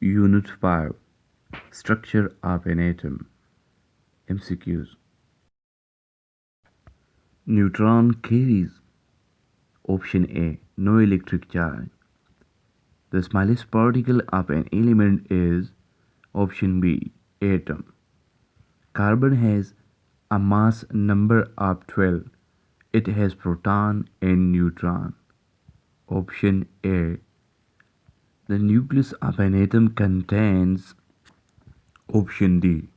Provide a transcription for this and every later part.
Unit 5 Structure of an Atom MCQs. Neutron carries option A no electric charge. The smallest particle of an element is option B atom. Carbon has a mass number of 12. It has proton and neutron. Option A. The nucleus of an atom contains option D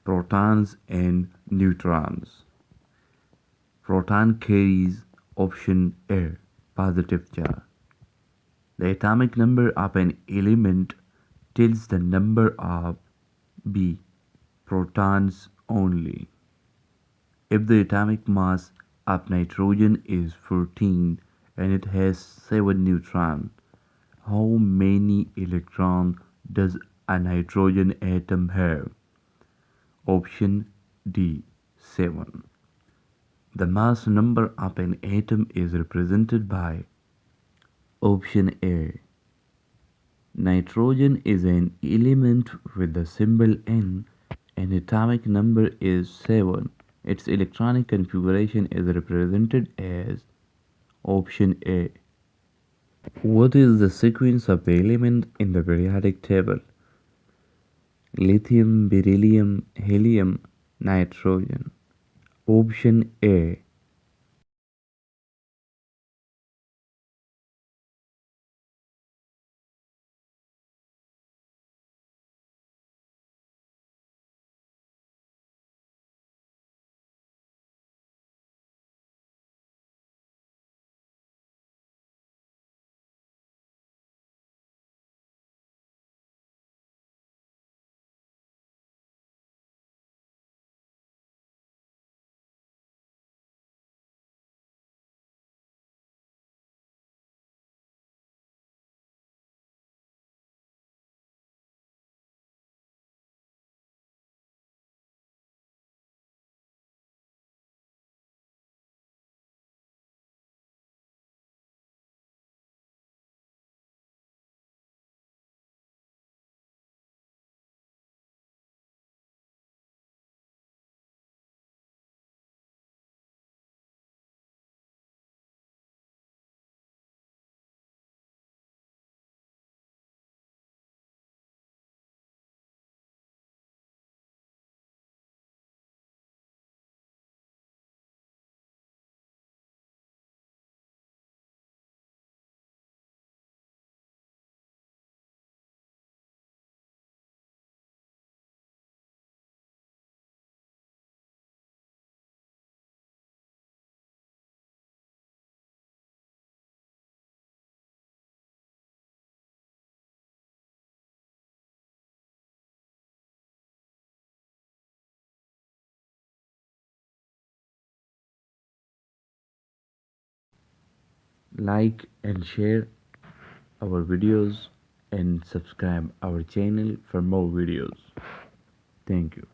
protons and neutrons. Proton carries option A positive charge. The atomic number of an element tells the number of B protons only. If the atomic mass of nitrogen is 14 and it has 7 neutrons, how many electrons does a nitrogen atom have? Option D 7. The mass number of an atom is represented by option A. Nitrogen is an element with the symbol N and atomic number is 7. Its electronic configuration is represented as option A. What is the sequence of the element in the periodic table? Lithium, beryllium, helium, nitrogen. Option A. Like and share our videos and subscribe our channel for more videos. Thank you.